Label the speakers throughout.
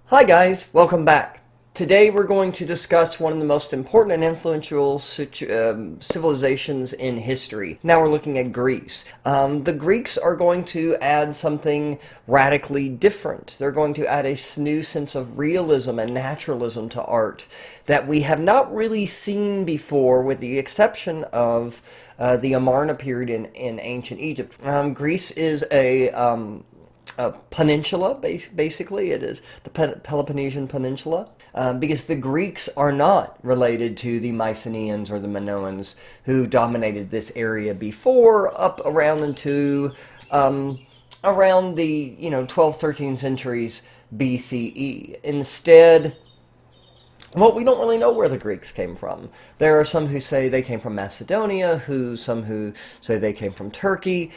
Speaker 1: Hi guys, welcome back. Today we're going to discuss one of the most important and influential civilizations in history. Now we're looking at Greece. The Greeks are going to add something radically different. They're going to add a new sense of realism and naturalism to art that we have not really seen before, with the exception of the Amarna period in ancient Egypt. Greece is a peninsula, basically. It is the Peloponnesian Peninsula, because the Greeks are not related to the Mycenaeans or the Minoans who dominated this area before, up around into around the 12th, 13th centuries BCE. Instead, well, we don't really know where the Greeks came from. There are some who say they came from Macedonia, some who say they came from Turkey.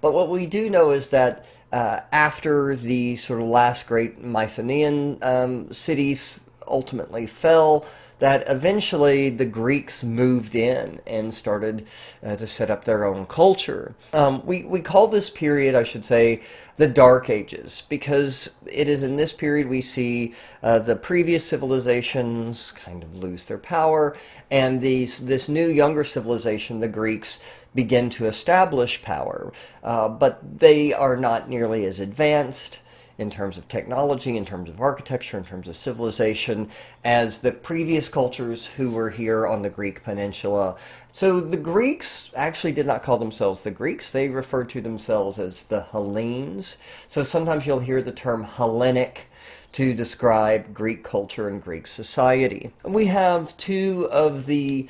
Speaker 1: But what we do know is that after the sort of last great Mycenaean cities ultimately fell, that eventually the Greeks moved in and started to set up their own culture. We call this period, I should say, the Dark Ages, because it is in this period we see the previous civilizations kind of lose their power, and this new younger civilization, the Greeks, begin to establish power. But they are not nearly as advanced in terms of technology, in terms of architecture, in terms of civilization, as the previous cultures who were here on the Greek peninsula. So the Greeks actually did not call themselves the Greeks. They referred to themselves as the Hellenes. So sometimes you'll hear the term Hellenic to describe Greek culture and Greek society. We have two of the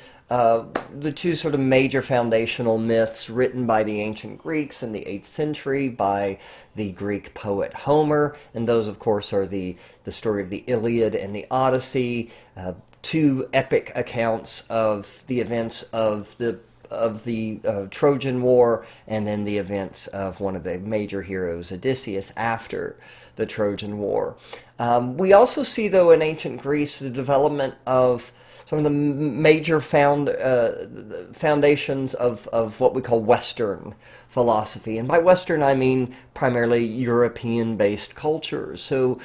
Speaker 1: two sort of major foundational myths written by the ancient Greeks in the 8th century by the Greek poet Homer, and those, of course, are the story of the Iliad and the Odyssey, two epic accounts of the events of the Trojan War, and then the events of one of the major heroes, Odysseus, after the Trojan War. We also see, though, in ancient Greece, the development of some of the major foundations of what we call Western philosophy. And by Western, I mean primarily European-based cultures. So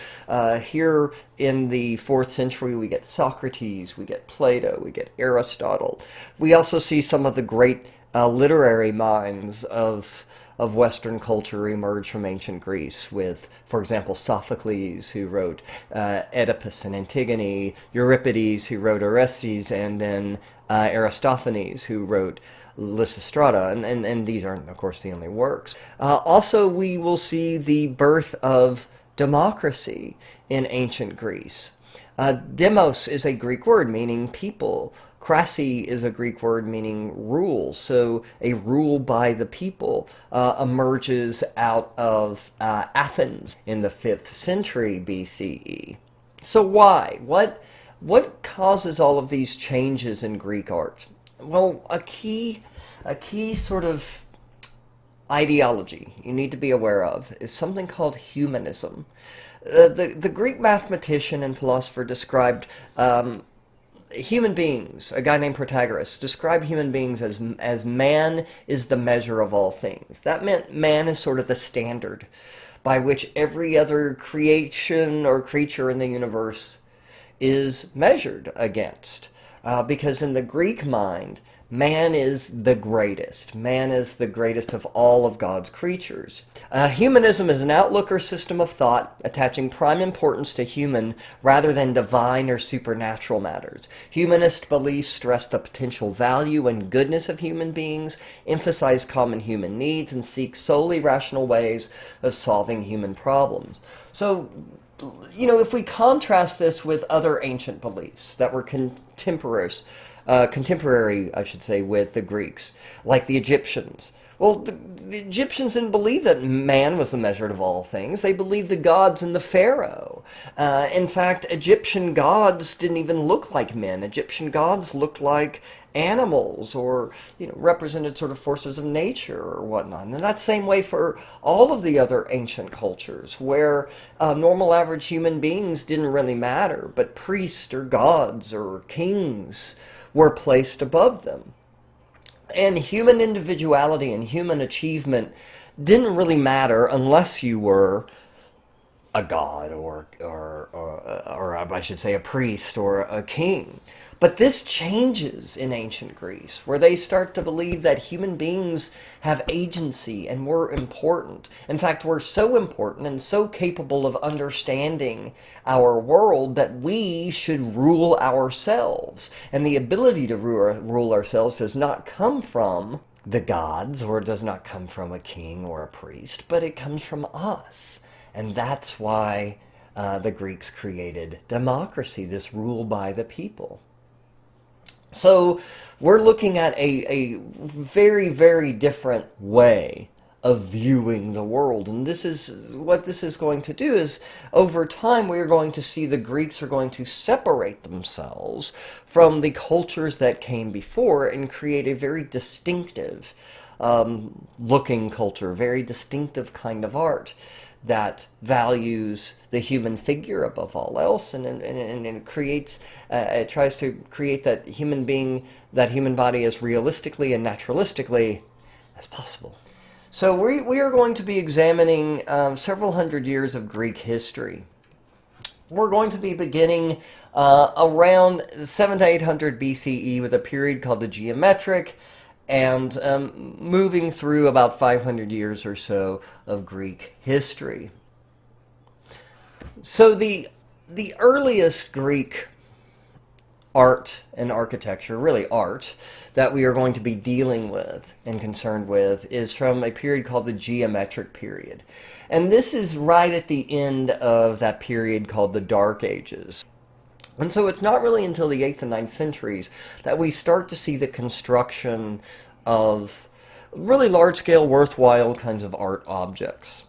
Speaker 1: here in the 4th century, we get Socrates, we get Plato, we get Aristotle. We also see some of the great literary minds of Western culture emerge from ancient Greece with, for example, Sophocles, who wrote Oedipus and Antigone, Euripides, who wrote Orestes, and then Aristophanes, who wrote Lysistrata, and these aren't, of course, the only works. Also, we will see the birth of democracy in ancient Greece. Demos is a Greek word meaning people. Krasi is a Greek word meaning rule. So a rule by the people emerges out of Athens in the 5th century BCE. So why? What causes all of these changes in Greek art? Well, a key sort of ideology you need to be aware of is something called humanism. The Greek mathematician and philosopher described human beings, a guy named Protagoras, described human beings as man is the measure of all things. That meant man is sort of the standard by which every other creation or creature in the universe is measured against. Because in the Greek mind, man is the greatest. Man is the greatest of all of God's creatures. Humanism is an outlook or system of thought attaching prime importance to human rather than divine or supernatural matters. Humanist beliefs stress the potential value and goodness of human beings, emphasize common human needs, and seek solely rational ways of solving human problems. So, if we contrast this with other ancient beliefs that were contemporary, I should say, with the Greeks, like the Egyptians. Well, the Egyptians didn't believe that man was the measure of all things. They believed the gods and the pharaoh. In fact, Egyptian gods didn't even look like men. Egyptian gods looked like animals, or represented sort of forces of nature or whatnot. And that same way for all of the other ancient cultures, where normal average human beings didn't really matter, but priests or gods or kings were placed above them. And human individuality and human achievement didn't really matter unless you were a god or I should say a priest or a king. But this changes in ancient Greece, where they start to believe that human beings have agency and we're important. In fact, we're so important and so capable of understanding our world that we should rule ourselves. And the ability to rule ourselves does not come from the gods, or it does not come from a king or a priest, but it comes from us. And that's why the Greeks created democracy, this rule by the people. So we're looking at a very, very different way of viewing the world. And this is what this is going to do is over time we are going to see the Greeks are going to separate themselves from the cultures that came before and create a very distinctive looking culture, very distinctive kind of art that values the human figure above all else, and it creates, it tries to create that human body as realistically and naturalistically as possible. So we are going to be examining several hundred years of Greek history. We're going to be beginning around 7 to 800 BCE with a period called the Geometric, and moving through about 500 years or so of Greek history. So the earliest Greek art and architecture, really art, that we are going to be dealing with and concerned with is from a period called the Geometric period. And this is right at the end of that period called the Dark Ages. And so it's not really until the 8th and 9th centuries that we start to see the construction of really large-scale, worthwhile kinds of art objects.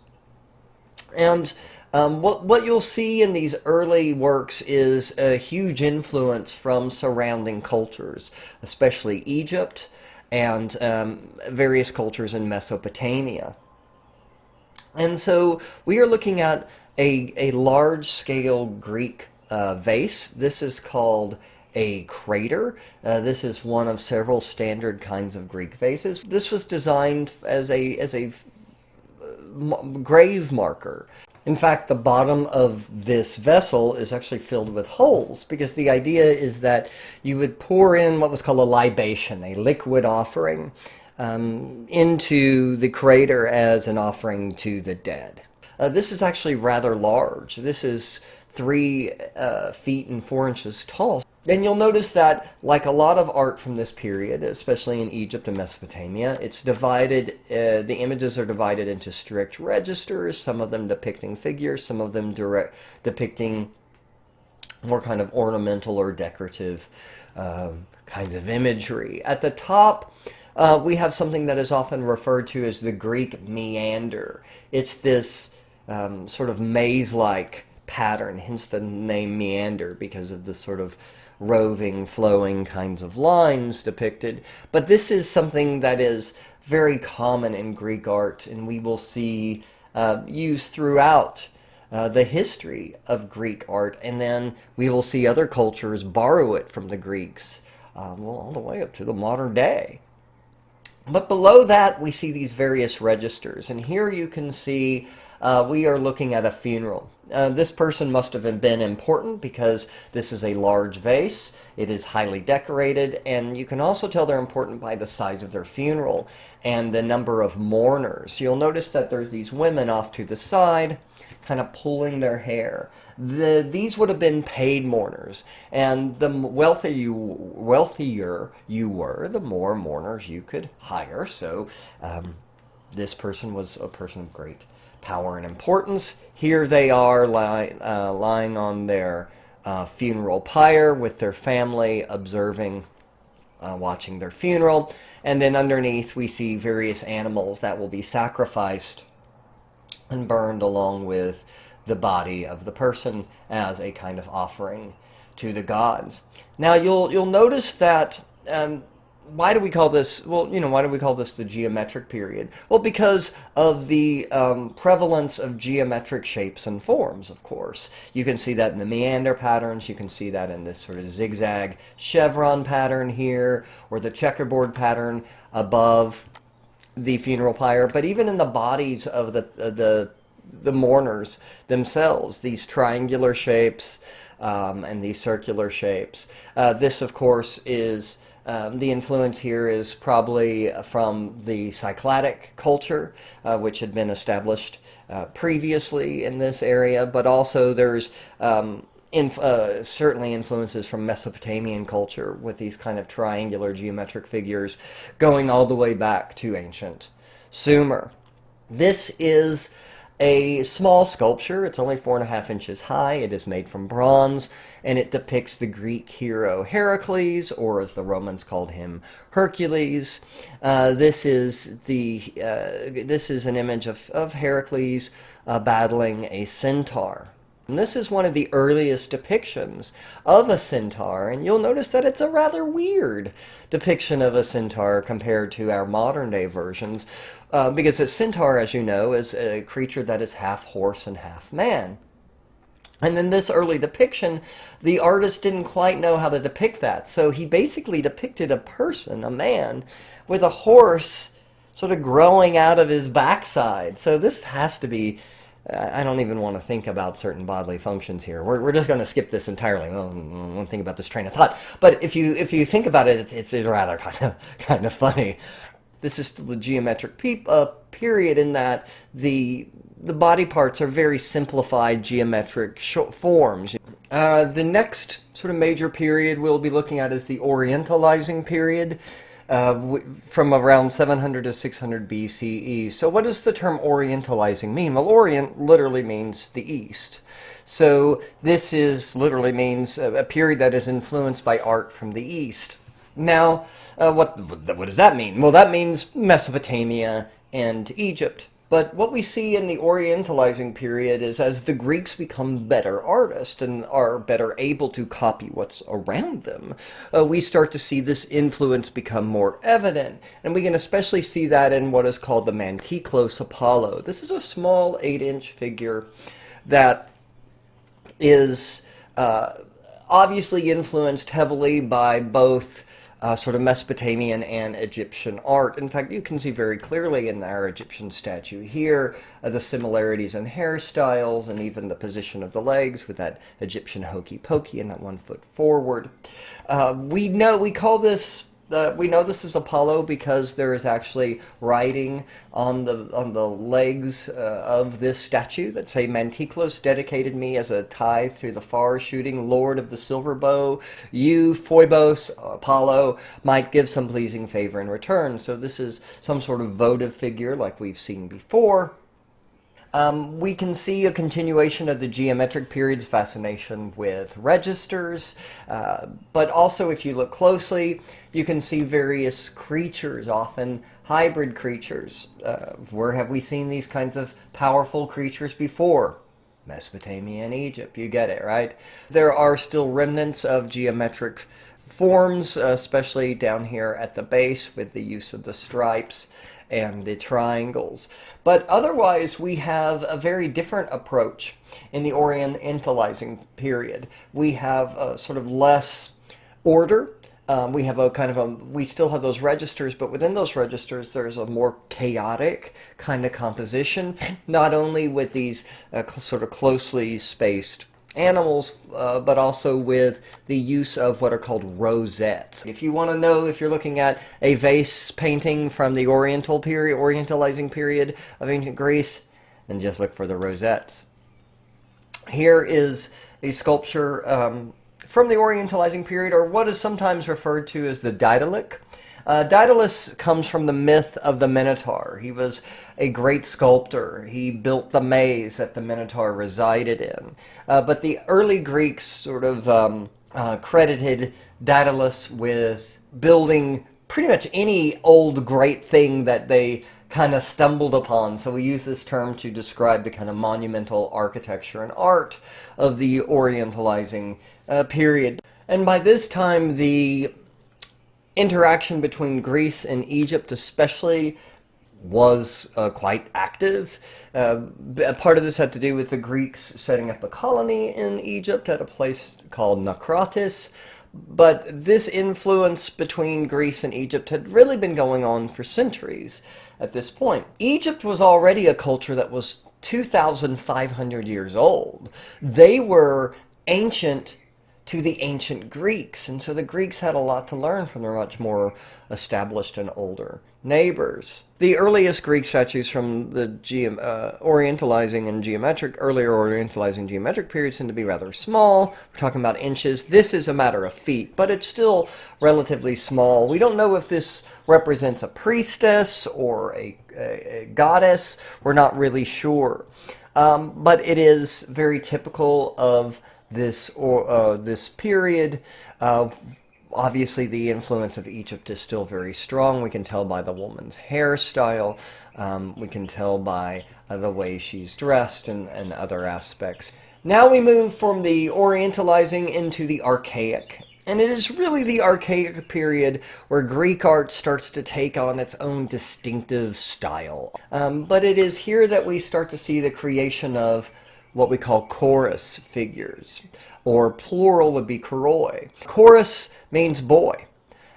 Speaker 1: And what you'll see in these early works is a huge influence from surrounding cultures, especially Egypt and various cultures in Mesopotamia. And so we are looking at a large-scale Greek vase. This is called a crater. This is one of several standard kinds of Greek vases. This was designed as a grave marker. In fact, the bottom of this vessel is actually filled with holes, because the idea is that you would pour in what was called a libation, a liquid offering, into the crater as an offering to the dead. This is actually rather large. This is 3 feet and 4 inches tall. And you'll notice that, like a lot of art from this period, especially in Egypt and Mesopotamia, it's divided, the images are divided into strict registers, some of them depicting figures, some of them depicting more kind of ornamental or decorative kinds of imagery. At the top, we have something that is often referred to as the Greek meander. It's this sort of maze-like pattern, hence the name meander, because of the sort of roving, flowing kinds of lines depicted. But this is something that is very common in Greek art, and we will see used throughout the history of Greek art, and then we will see other cultures borrow it from the Greeks, all the way up to the modern day. But below that, we see these various registers, and here you can see we are looking at a funeral. This person must have been important because this is a large vase. It is highly decorated, and you can also tell they're important by the size of their funeral and the number of mourners. You'll notice that there's these women off to the side, kind of pulling their hair. These would have been paid mourners, and the wealthier you were, the more mourners you could hire. So this person was a person of great power and importance. Here they are lying on their funeral pyre with their family, observing, watching their funeral. And then underneath we see various animals that will be sacrificed and burned along with the body of the person as a kind of offering to the gods. Now you'll notice that why do we call this, why do we call this the geometric period? Well, because of the prevalence of geometric shapes and forms, of course. You can see that in the meander patterns, you can see that in this sort of zigzag chevron pattern here, or the checkerboard pattern above the funeral pyre, but even in the bodies of the the mourners themselves, these triangular shapes and these circular shapes. This, of course, is the influence here is probably from the Cycladic culture, which had been established previously in this area, but also there's certainly influences from Mesopotamian culture with these kind of triangular geometric figures going all the way back to ancient Sumer. This is a small sculpture. It's only 4.5 inches high. It is made from bronze, and it depicts the Greek hero Heracles, or as the Romans called him, Hercules. This is an image of Heracles battling a centaur. And this is one of the earliest depictions of a centaur, and you'll notice that it's a rather weird depiction of a centaur compared to our modern day versions, because a centaur, as you know, is a creature that is half horse and half man. And in this early depiction, the artist didn't quite know how to depict that, so he basically depicted a person, a man, with a horse sort of growing out of his backside. So this has to be... I don't even want to think about certain bodily functions here. We're just going to skip this entirely. I don't want to think about this train of thought. But if you think about it, it's rather kind of funny. This is still the geometric period in that the body parts are very simplified geometric forms. The next sort of major period we'll be looking at is the orientalizing period. From around 700 to 600 BCE. So what does the term orientalizing mean? Well, orient literally means the east. So this literally means a period that is influenced by art from the east. Now, what does that mean? Well, that means Mesopotamia and Egypt. But what we see in the orientalizing period is as the Greeks become better artists and are better able to copy what's around them, we start to see this influence become more evident. And we can especially see that in what is called the Mantiklos Apollo. This is a small 8-inch figure that is obviously influenced heavily by both sort of Mesopotamian and Egyptian art. In fact, you can see very clearly in our Egyptian statue here the similarities in hairstyles and even the position of the legs with that Egyptian hokey pokey and that 1 foot forward. We know this is Apollo because there is actually writing on the legs of this statue that say, "Mantiklos dedicated me as a tithe through the far shooting Lord of the silver bow. You, Phoebos, Apollo, might give some pleasing favor in return." So this is some sort of votive figure like we've seen before. We can see a continuation of the geometric period's fascination with registers, but also if you look closely, you can see various creatures, often hybrid creatures. Where have we seen these kinds of powerful creatures before? Mesopotamia and Egypt, you get it, right? There are still remnants of geometric forms, especially down here at the base with the use of the stripes and the triangles. But otherwise, we have a very different approach in the orientalizing period. We have a sort of less order. We have we still have those registers, but within those registers, there's a more chaotic kind of composition, not only with these sort of closely spaced animals, but also with the use of what are called rosettes. If you want to know if you're looking at a vase painting from the orientalizing period of ancient Greece, then just look for the rosettes. Here is a sculpture from the orientalizing period, or what is sometimes referred to as the Daedalic. Daedalus comes from the myth of the Minotaur. He was a great sculptor. He built the maze that the Minotaur resided in. But the early Greeks sort of credited Daedalus with building pretty much any old great thing that they kind of stumbled upon. So we use this term to describe the kind of monumental architecture and art of the orientalizing period. And by this time, the interaction between Greece and Egypt especially was quite active. Part of this had to do with the Greeks setting up a colony in Egypt at a place called Naucratis. But this influence between Greece and Egypt had really been going on for centuries at this point. Egypt was already a culture that was 2,500 years old. They were ancient to the ancient Greeks, and so the Greeks had a lot to learn from their much more established and older neighbors. The earliest Greek statues from the orientalizing and earlier orientalizing geometric periods tend to be rather small. We're talking about inches. This is a matter of feet, but it's still relatively small. We don't know if this represents a priestess or a goddess. We're not really sure. But it is very typical of this period. Obviously, the influence of Egypt is still very strong. We can tell by the woman's hairstyle. We can tell by the way she's dressed and other aspects. Now we move from the orientalizing into the archaic. And it is really the archaic period where Greek art starts to take on its own distinctive style. But it is here that we start to see the creation of what we call chorus figures, or plural would be choroi. Chorus means boy,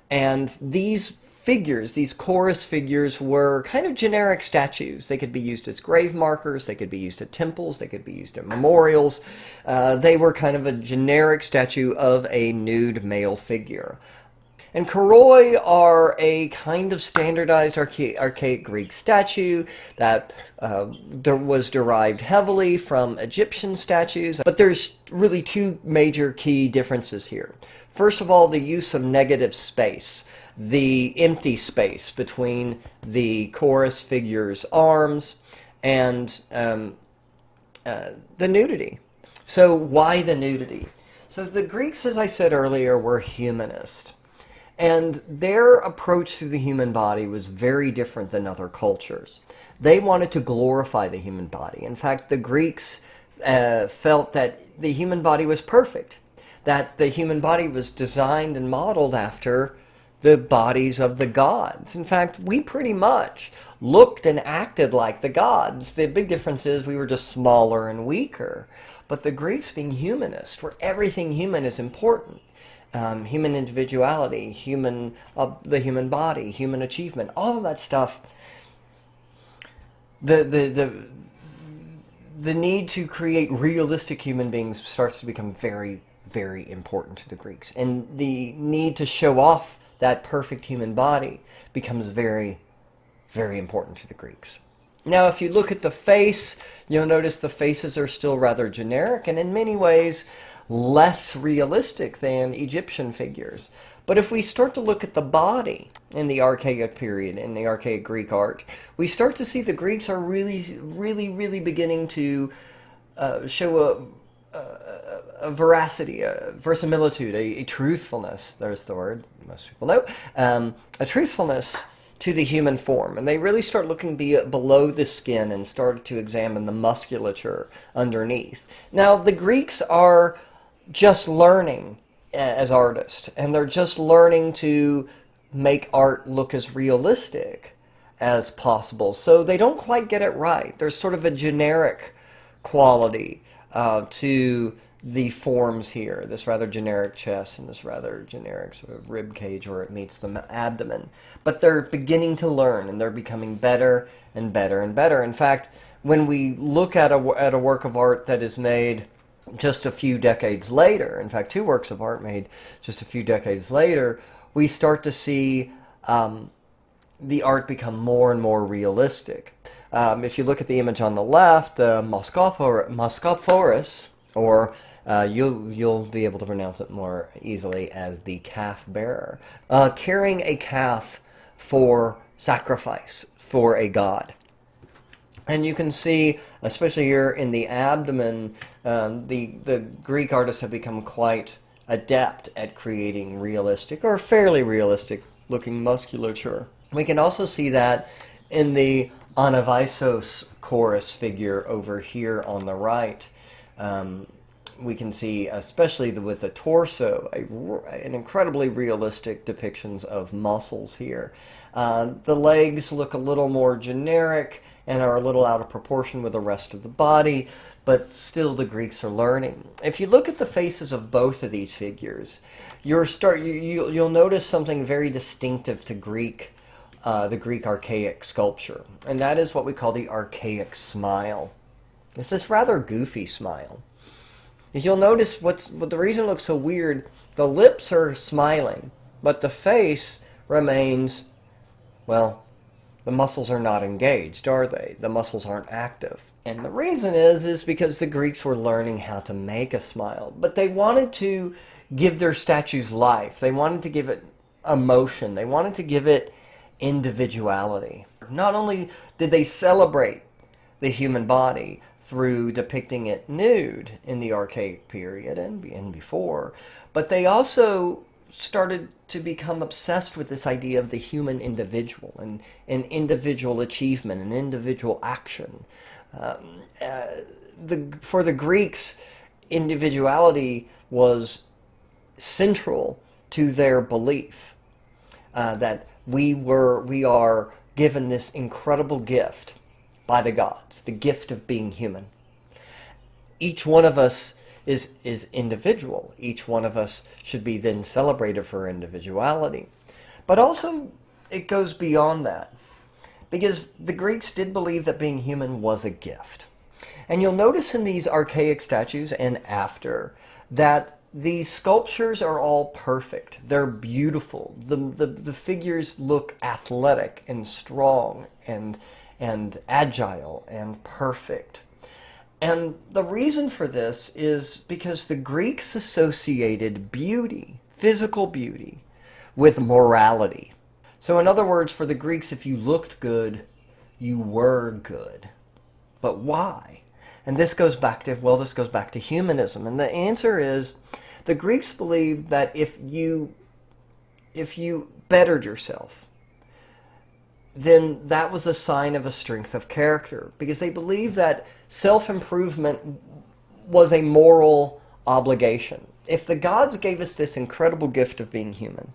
Speaker 1: and these figures, these chorus figures, were kind of generic statues. They could be used as grave markers, they could be used at temples, they could be used at memorials. They were kind of a generic statue of a nude male figure. And choroi are a kind of standardized archaic Greek statue that was derived heavily from Egyptian statues. But there's really two major key differences here. First of all, the use of negative space, the empty space between the chorus figure's arms and the nudity. So why the nudity? So the Greeks, as I said earlier, were humanist. And their approach to the human body was very different than other cultures. They wanted to glorify the human body. In fact, the Greeks felt that the human body was perfect, that the human body was designed and modeled after the bodies of the gods. In fact, we pretty much looked and acted like the gods. The big difference is we were just smaller and weaker. But the Greeks, being humanist, where everything human is important, human individuality, the human body, human achievement, all of that stuff. The need to create realistic human beings starts to become very, very important to the Greeks, and the need to show off that perfect human body becomes very, very important to the Greeks. Now, if you look at the face, you'll notice the faces are still rather generic, and in many ways less realistic than Egyptian figures. But if we start to look at the body in the archaic period, in the archaic Greek art, we start to see the Greeks are really, really, really beginning to show a veracity, a verisimilitude, a truthfulness, there's the word most people know, a truthfulness to the human form. And they really start looking below the skin and start to examine the musculature underneath. Now, the Greeks are just learning as artists, and they're just learning to make art look as realistic as possible. So they don't quite get it right. There's sort of a generic quality to the forms here, this rather generic chest and this rather generic sort of rib cage where it meets the abdomen. But they're beginning to learn, and they're becoming better and better and better. In fact, when we look at a work of art that is made just a few decades later, in fact, two works of art made just a few decades later, we start to see the art become more and more realistic. If you look at the image on the left, Moscophorus, or you'll be able to pronounce it more easily as the calf bearer, carrying a calf for sacrifice for a god. And you can see, especially here in the abdomen, the Greek artists have become quite adept at creating realistic or fairly realistic looking musculature. We can also see that in the Anavaisos chorus figure over here on the right. We can see, especially with the torso, an incredibly realistic depictions of muscles here. The legs look a little more generic and are a little out of proportion with the rest of the body, but still the Greeks are learning. If you look at the faces of both of these figures, you'll notice something very distinctive to the Greek archaic sculpture, and that is what we call the archaic smile. It's this rather goofy smile. If you'll notice what the reason it looks so weird, the lips are smiling, but the face remains, well, the muscles are not engaged, are they? The muscles aren't active. And the reason is because the Greeks were learning how to make a smile, but they wanted to give their statues life. They wanted to give it emotion. They wanted to give it individuality. Not only did they celebrate the human body through depicting it nude in the archaic period and before, but they also started to become obsessed with this idea of the human individual and individual achievement and individual action. For the Greeks, individuality was central to their belief that we are given this incredible gift by the gods, the gift of being human. Each one of us is individual. Each one of us should be then celebrated for individuality. But also, it goes beyond that, because the Greeks did believe that being human was a gift. And you'll notice in these archaic statues and after that the sculptures are all perfect. They're beautiful. The figures look athletic and strong and agile and perfect. And the reason for this is because the Greeks associated beauty, physical beauty, with morality. So in other words, for the Greeks, if you looked good, you were good. But why? And this goes back to humanism. And the answer is, the Greeks believed that if you bettered yourself, then that was a sign of a strength of character, because they believed that self-improvement was a moral obligation. If the gods gave us this incredible gift of being human,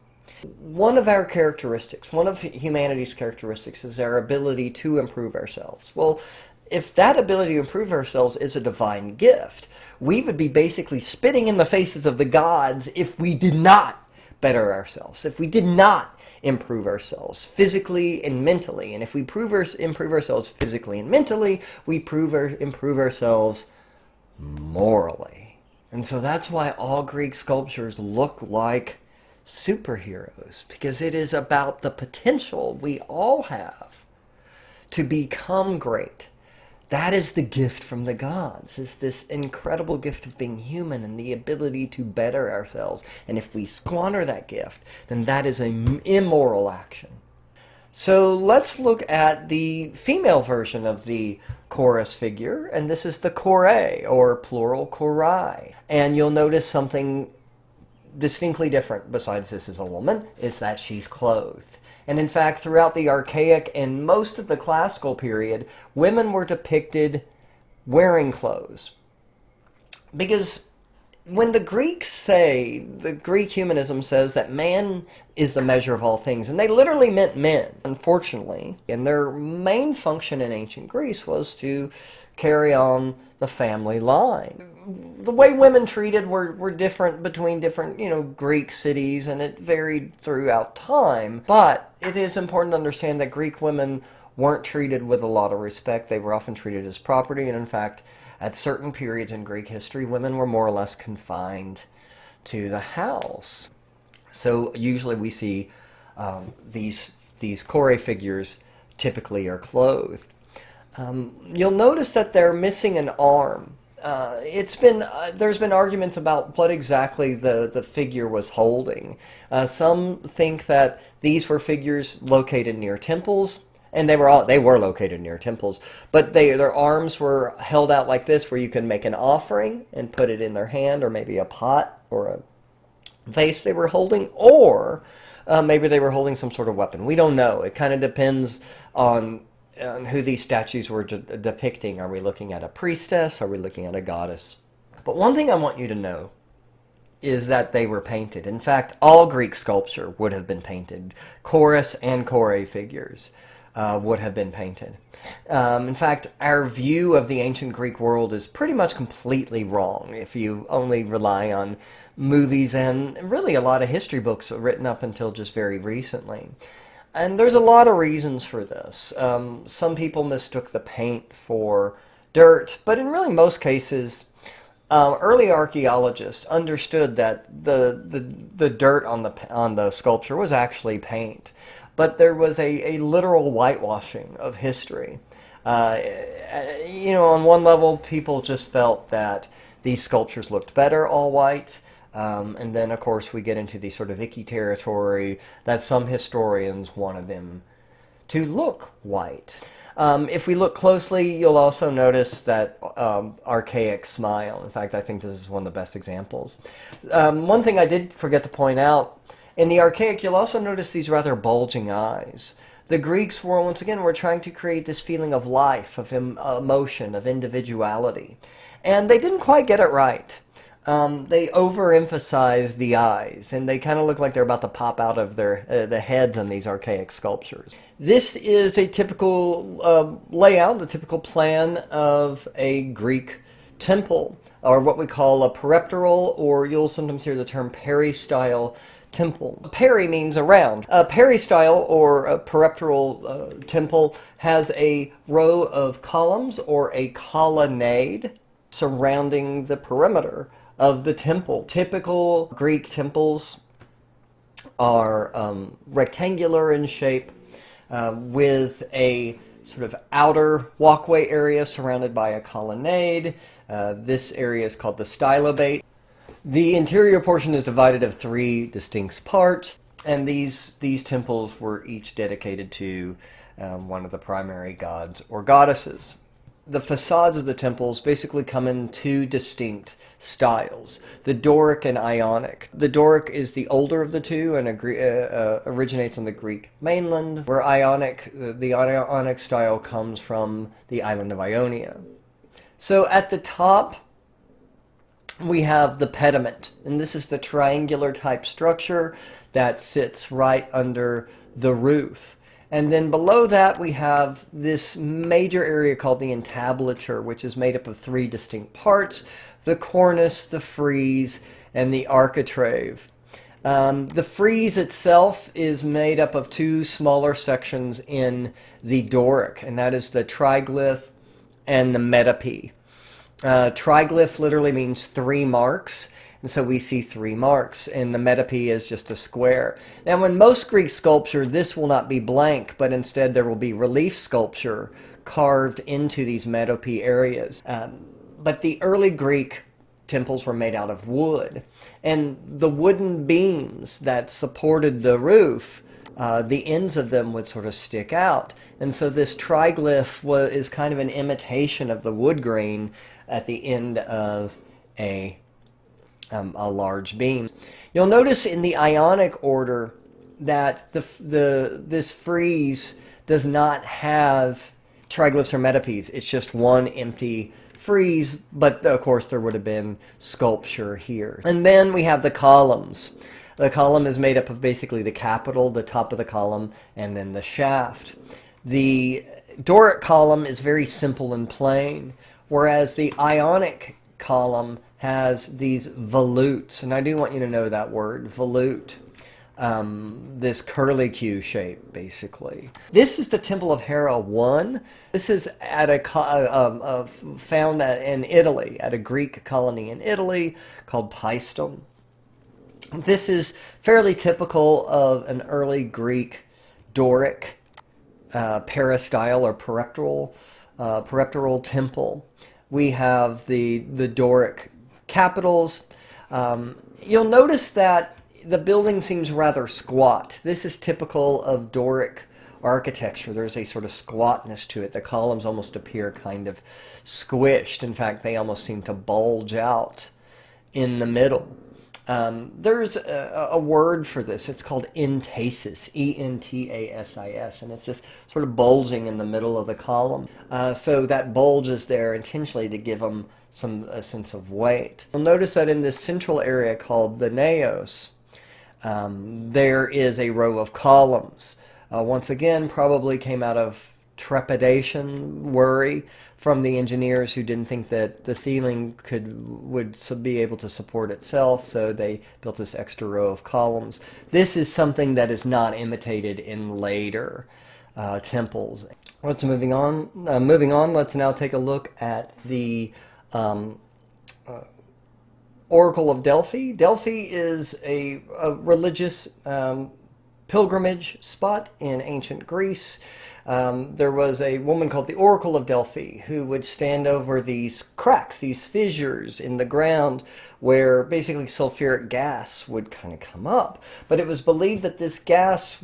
Speaker 1: one of our characteristics, one of humanity's characteristics, is our ability to improve ourselves. Well, if that ability to improve ourselves is a divine gift, we would be basically spitting in the faces of the gods if we did not better ourselves, if we did not improve ourselves physically and mentally. And if we improve ourselves physically and mentally, we improve ourselves morally. And so that's why all Greek sculptures look like superheroes, because it is about the potential we all have to become great. That is the gift from the gods, is this incredible gift of being human and the ability to better ourselves. And if we squander that gift, then that is an immoral action. So let's look at the female version of the chorus figure, and this is the chore, or plural chorai. And you'll notice something distinctly different, besides this is a woman, is that she's clothed. And in fact, throughout the archaic and most of the classical period, women were depicted wearing clothes. Because when the Greeks say, the Greek humanism says that man is the measure of all things, and they literally meant men, unfortunately. And their main function in ancient Greece was to carry on the family line. The way women treated were different between different, Greek cities, and it varied throughout time. But it is important to understand that Greek women weren't treated with a lot of respect. They were often treated as property, and in fact, at certain periods in Greek history, women were more or less confined to the house. So usually we see these chore figures typically are clothed. You'll notice that they're missing an arm. There's been arguments about what exactly the figure was holding. Some think that these were figures located near temples, and they were located near temples, but their arms were held out like this, where you could make an offering and put it in their hand, or maybe a pot or a vase they were holding, or maybe they were holding some sort of weapon. We don't know. It kind of depends on who these statues were depicting. Are we looking at a priestess? Are we looking at a goddess? But one thing I want you to know is that they were painted. In fact, all Greek sculpture would have been painted. Chorus and chore figures would have been painted. In fact, our view of the ancient Greek world is pretty much completely wrong if you only rely on movies and really a lot of history books written up until just very recently. And there's a lot of reasons for this. Some people mistook the paint for dirt, but in really most cases, early archaeologists understood that the dirt on the sculpture was actually paint, but there was a literal whitewashing of history. On one level, people just felt that these sculptures looked better all white. And then, of course, we get into the sort of icky territory that some historians wanted them to look white. If we look closely, you'll also notice that archaic smile. In fact, I think this is one of the best examples. One thing I did forget to point out, in the archaic, you'll also notice these rather bulging eyes. The Greeks once again, were trying to create this feeling of life, of emotion, of individuality. And they didn't quite get it right. They overemphasize the eyes, and they kind of look like they're about to pop out of the heads on these archaic sculptures. This is a typical layout, a typical plan of a Greek temple, or what we call a peripteral, or you'll sometimes hear the term peristyle temple. Peri means around. A peristyle, or a peripteral temple, has a row of columns, or a colonnade, surrounding the perimeter of the temple. Typical Greek temples are rectangular in shape, with a sort of outer walkway area surrounded by a colonnade. This area is called the stylobate. The interior portion is divided of 3 distinct parts, and these temples were each dedicated to one of the primary gods or goddesses. The facades of the temples basically come in 2 distinct styles, the Doric and Ionic. The Doric is the older of the two and originates on the Greek mainland, where the Ionic style comes from the island of Ionia. So at the top, we have the pediment, and this is the triangular type structure that sits right under the roof. And then below that we have this major area called the entablature, which is made up of 3 distinct parts: the cornice, the frieze, and the architrave. The frieze itself is made up of 2 smaller sections in the Doric, and that is the triglyph and the metope. Triglyph literally means 3 marks, and so we see 3 marks, and the metope is just a square. Now, in most Greek sculpture, this will not be blank, but instead there will be relief sculpture carved into these metope areas. But the early Greek temples were made out of wood, and the wooden beams that supported the roof, the ends of them would sort of stick out. And so this triglyph is kind of an imitation of the wood grain at the end of a large beam. You'll notice in the Ionic order that this frieze does not have triglyphs or metopes. It's just one empty frieze, but of course there would have been sculpture here. And then we have the columns. The column is made up of basically the capital, the top of the column, and then the shaft. The Doric column is very simple and plain, whereas the Ionic column has these volutes, and I do want you to know that word, volute. This curlicue shape, basically. This is the Temple of Hera 1. This is at found in Italy, at a Greek colony in Italy called Paestum. This is fairly typical of an early Greek Doric peristyle or peripteral temple. We have the Doric capitals. You'll notice that the building seems rather squat. This is typical of Doric architecture. There's a sort of squatness to it. The columns almost appear kind of squished. In fact, they almost seem to bulge out in the middle. There's a word for this. It's called entasis, E-N-T-A-S-I-S, and it's this sort of bulging in the middle of the column. So that bulge is there intentionally to give them a sense of weight. You'll notice that in this central area called the naos, there is a row of columns. Once again, probably came out of trepidation, worry from the engineers who didn't think that the ceiling would be able to support itself, so they built this extra row of columns. This is something that is not imitated in later temples. Let's moving on. Moving on, let's now take a look at the Oracle of Delphi. Delphi is a religious pilgrimage spot in ancient Greece. There was a woman called the Oracle of Delphi who would stand over these cracks, these fissures in the ground where basically sulfuric gas would kind of come up. But it was believed that this gas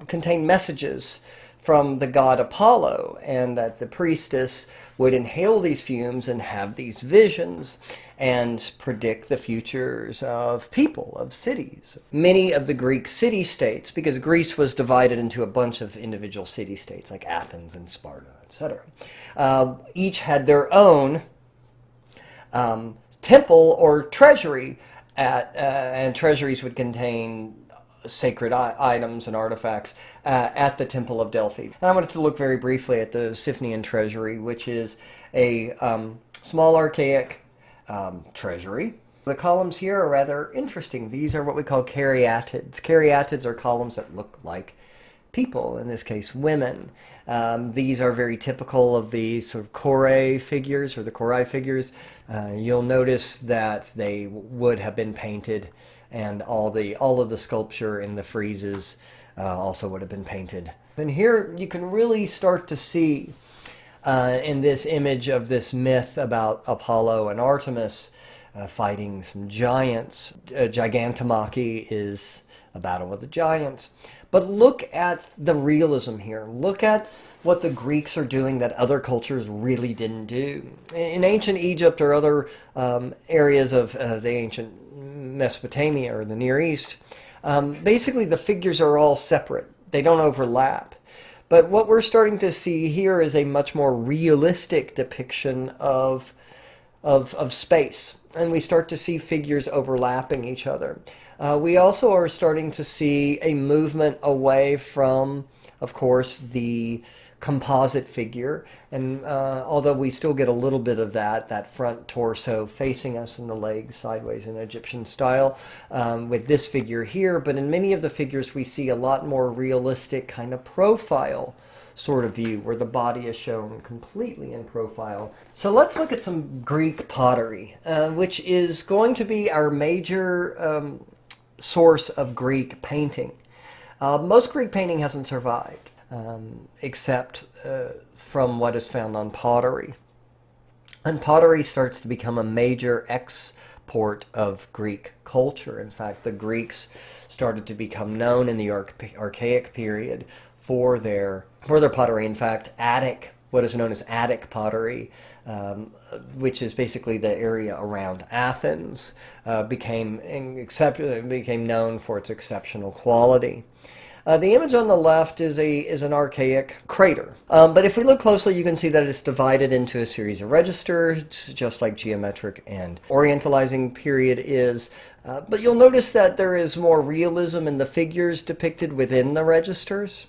Speaker 1: contained messages from the god Apollo, and that the priestess would inhale these fumes and have these visions and predict the futures of people, of cities. Many of the Greek city-states, because Greece was divided into a bunch of individual city-states like Athens and Sparta, etc., each had their own temple or treasury, and treasuries would contain sacred items and artifacts at the Temple of Delphi. And I wanted to look very briefly at the Siphnian treasury, which is a small archaic treasury. The columns here are rather interesting. These are what we call caryatids. Caryatids are columns that look like people, in this case women. These are very typical of the sort of chore figures, or the chorai figures. You'll notice that they would have been painted, and all of the sculpture in the friezes also would have been painted. And here you can really start to see in this image of this myth about Apollo and Artemis fighting some giants. Gigantomachy is a battle with the giants. But look at the realism here. Look at what the Greeks are doing that other cultures really didn't do. In ancient Egypt or other areas of the ancient Mesopotamia or the Near East, basically the figures are all separate. They don't overlap. But what we're starting to see here is a much more realistic depiction of space. And we start to see figures overlapping each other. We also are starting to see a movement away from, of course, the composite figure, and although we still get a little bit of that front torso facing us and the legs sideways in Egyptian style with this figure here, but in many of the figures we see a lot more realistic kind of profile sort of view where the body is shown completely in profile. So let's look at some Greek pottery, which is going to be our major source of Greek painting. Most Greek painting hasn't survived. Except from what is found on pottery. And pottery starts to become a major export of Greek culture. In fact, the Greeks started to become known in the Archaic period for their pottery. In fact, what is known as Attic pottery, which is basically the area around Athens, became known for its exceptional quality. The image on the left is an archaic crater. But if we look closely, you can see that it's divided into a series of registers, just like geometric and orientalizing period is. But you'll notice that there is more realism in the figures depicted within the registers.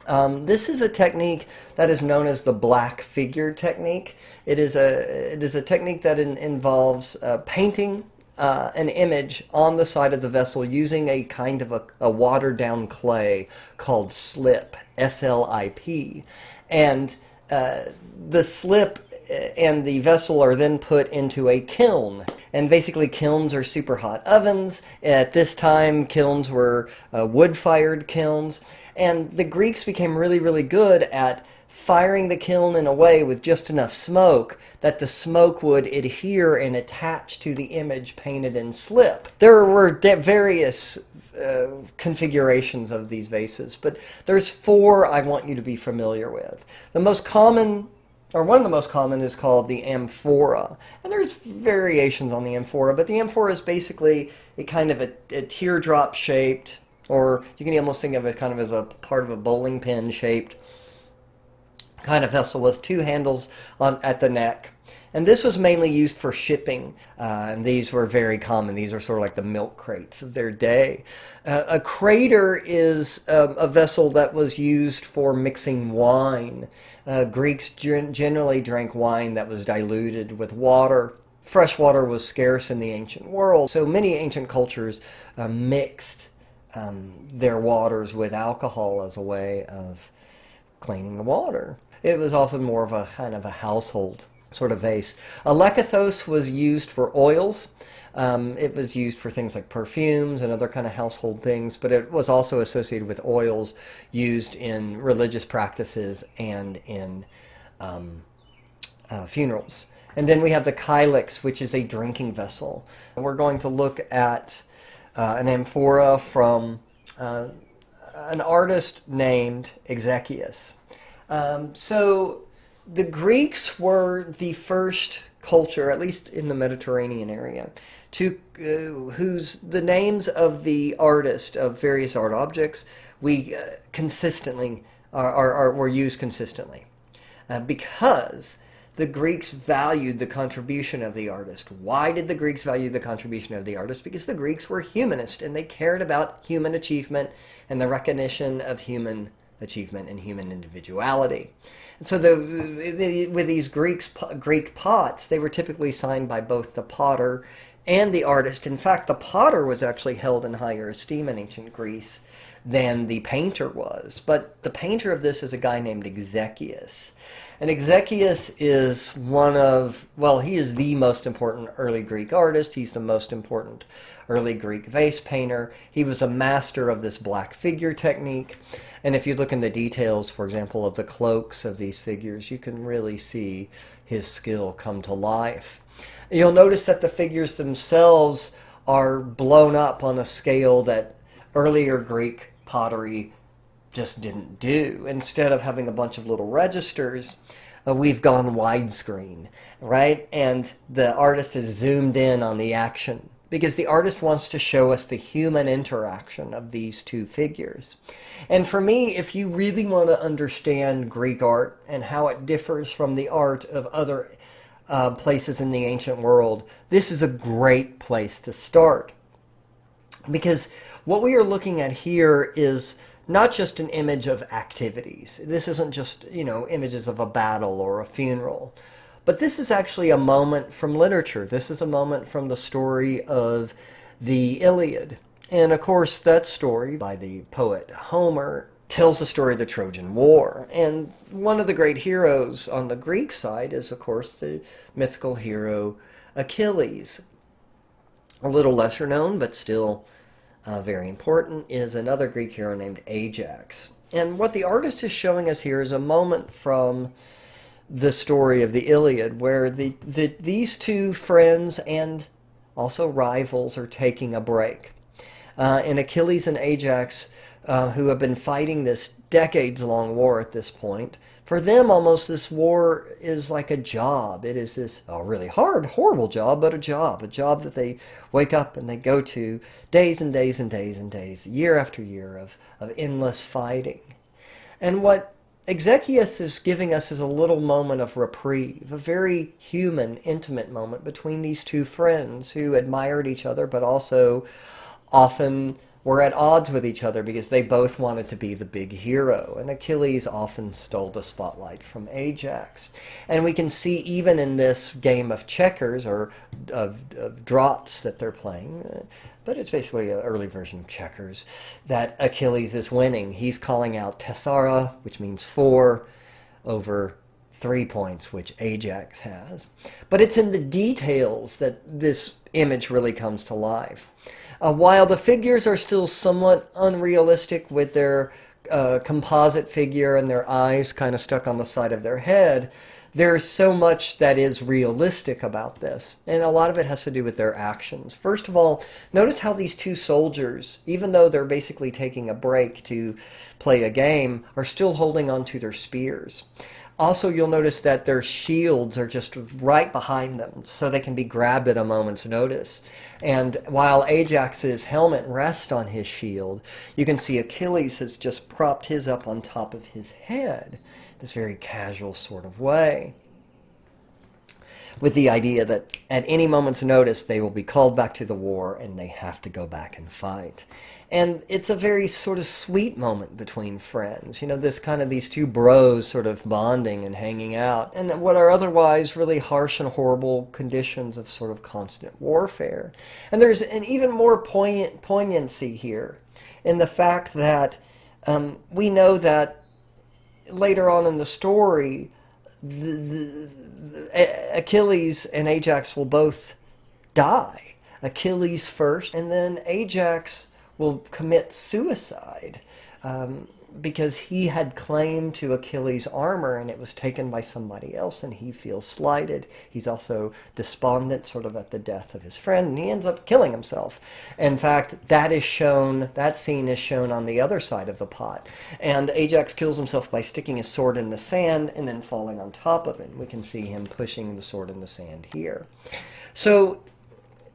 Speaker 1: This is a technique that is known as the black figure technique. It is a technique that involves painting an image on the side of the vessel using a kind of a watered down clay called slip, S-L-I-P. And the slip and the vessel are then put into a kiln. And basically kilns are super hot ovens. At this time, kilns were wood-fired kilns. And the Greeks became really, really good at firing the kiln in a way with just enough smoke that the smoke would adhere and attach to the image painted in slip. There were various configurations of these vases, but there's four I want you to be familiar with. The most common, or one of the most common, is called the amphora. And there's variations on the amphora, but the amphora is basically a kind of a teardrop shaped, or you can almost think of it kind of as a part of a bowling pin shaped kind of vessel with two handles at the neck. And this was mainly used for shipping, and these were very common. These are sort of like the milk crates of their day. A crater is a vessel that was used for mixing wine. Greeks generally drank wine that was diluted with water. Fresh water was scarce in the ancient world, so many ancient cultures mixed their waters with alcohol as a way of cleaning the water. It was often more of a kind of a household sort of vase. A lekythos was used for oils. It was used for things like perfumes and other kind of household things, but it was also associated with oils used in religious practices and in funerals. And then we have the kylix, which is a drinking vessel. We're going to look at an amphora from an artist named Exekias. So the Greeks were the first culture, at least in the Mediterranean area, to whose the names of the artist of various art objects we consistently were used consistently, because the Greeks valued the contribution of the artist. Why did the Greeks value the contribution of the artist? Because the Greeks were humanist and they cared about human achievement and the recognition of human achievement and human individuality. And so with these Greek pots, they were typically signed by both the potter and the artist. In fact, the potter was actually held in higher esteem in ancient Greece than the painter was. But the painter of this is a guy named Exekias. And Exekias is he is the most important early Greek artist. He's the most important early Greek vase painter. He was a master of this black figure technique. And if you look in the details, for example, of the cloaks of these figures, you can really see his skill come to life. You'll notice that the figures themselves are blown up on a scale that earlier Greek pottery just didn't do. Instead of having a bunch of little registers, we've gone widescreen, right? And the artist has zoomed in on the action because the artist wants to show us the human interaction of these two figures. And for me, if you really want to understand Greek art and how it differs from the art of other places in the ancient world, this is a great place to start. Because what we are looking at here is not just an image of activities. This isn't just, images of a battle or a funeral. But this is actually a moment from literature. This is a moment from the story of the Iliad. And of course, that story by the poet Homer tells the story of the Trojan War. And one of the great heroes on the Greek side is, of course, the mythical hero Achilles. A little lesser known, but still very important, is another Greek hero named Ajax. And what the artist is showing us here is a moment from the story of the Iliad where these two friends and also rivals are taking a break. And Achilles and Ajax, who have been fighting this decades-long war at this point, for them almost this war is like a job. It is this really hard, horrible job, but a job that they wake up and they go to days and days and days and days, year after year of endless fighting. And what Exekias is giving us is a little moment of reprieve, a very human, intimate moment between these two friends who admired each other, but also often were at odds with each other because they both wanted to be the big hero. And Achilles often stole the spotlight from Ajax. And we can see even in this game of checkers, or of draughts that they're playing, but it's basically an early version of checkers, that Achilles is winning. He's calling out Tessara, which means 4, over 3 points, which Ajax has. But it's in the details that this image really comes to life. While the figures are still somewhat unrealistic with their composite figure and their eyes kind of stuck on the side of their head, there's so much that is realistic about this. And a lot of it has to do with their actions. First of all, notice how these two soldiers, even though they're basically taking a break to play a game, are still holding on to their spears. Also, you'll notice that their shields are just right behind them, so they can be grabbed at a moment's notice. And while Ajax's helmet rests on his shield, you can see Achilles has just propped his up on top of his head, this very casual sort of way. with the idea that at any moment's notice they will be called back to the war and they have to go back and fight. And it's a very sort of sweet moment between friends, you know, this kind of these two bros sort of bonding and hanging out, and what are otherwise really harsh and horrible conditions of sort of constant warfare. And there's an even more poignancy here in the fact that we know that later on in the story, Achilles and Ajax will both die. Achilles first, and then Ajax will commit suicide because he had claim to Achilles' armor and it was taken by somebody else, and he feels slighted. He's also despondent sort of at the death of his friend, and he ends up killing himself. In fact, that scene is shown on the other side of the pot. And Ajax kills himself by sticking his sword in the sand and then falling on top of it. We can see him pushing the sword in the sand here. So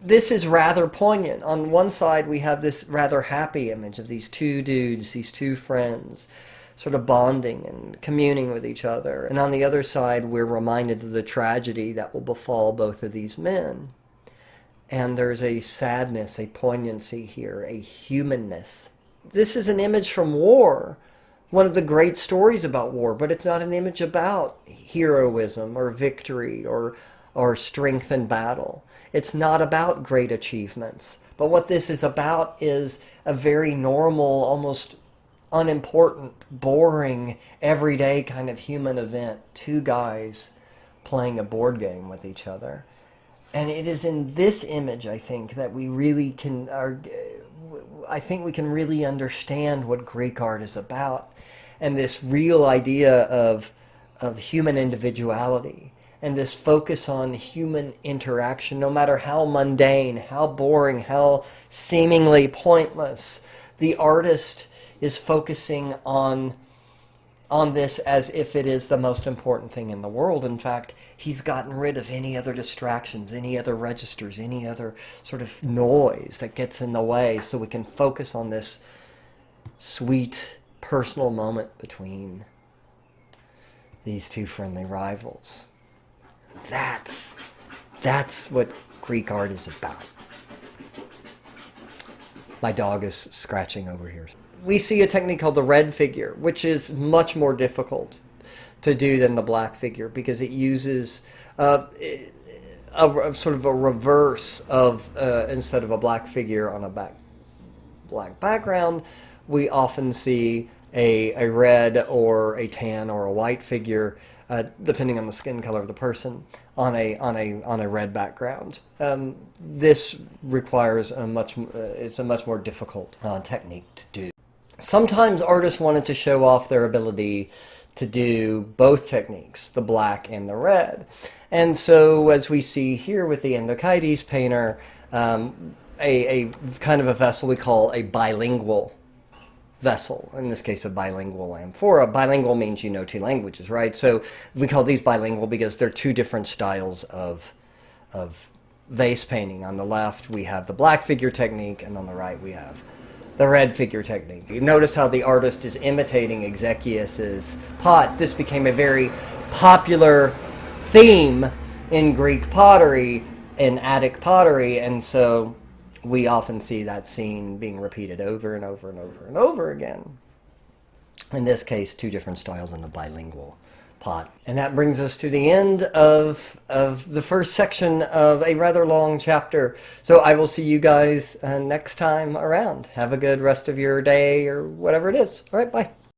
Speaker 1: this is rather poignant. On one side, we have this rather happy image of these two dudes, these two friends, sort of bonding and communing with each other. And on the other side, we're reminded of the tragedy that will befall both of these men. And there's a sadness, a poignancy here, a humanness. This is an image from war, one of the great stories about war, but it's not an image about heroism or victory or strength in battle. It's not about great achievements. But what this is about is a very normal, almost unimportant, boring, everyday kind of human event. Two guys playing a board game with each other. And it is in this image, I think, that we really can, I think we can really understand what Greek art is about. And this real idea of human individuality. And this focus on human interaction, no matter how mundane, how boring, how seemingly pointless, the artist is focusing on this as if it is the most important thing in the world. In fact, he's gotten rid of any other distractions, any other registers, any other sort of noise that gets in the way, so we can focus on this sweet personal moment between these two friendly rivals. That's what Greek art is about. My dog is scratching over here. We see a technique called the red figure, which is much more difficult to do than the black figure because it uses a sort of a reverse of, instead of a black figure on a black background, we often see a red or a tan or a white figure, depending on the skin color of the person, on a red background. This requires it's a much more difficult technique to do. Sometimes artists wanted to show off their ability to do both techniques, the black and the red. And so, as we see here with the Endokites painter, a kind of a vessel we call a bilingual vessel, in this case a bilingual amphora. Bilingual means you know two languages, right? So we call these bilingual because they're two different styles of vase painting. On the left we have the black figure technique, and on the right we have the red figure technique. You notice how the artist is imitating Exekias's pot. This became a very popular theme in Greek pottery, in Attic pottery, and so we often see that scene being repeated over and over and over and over again. In this case, two different styles in a bilingual pot. And that brings us to the end of the first section of a rather long chapter. So I will see you guys next time around. Have a good rest of your day or whatever it is. All right, bye.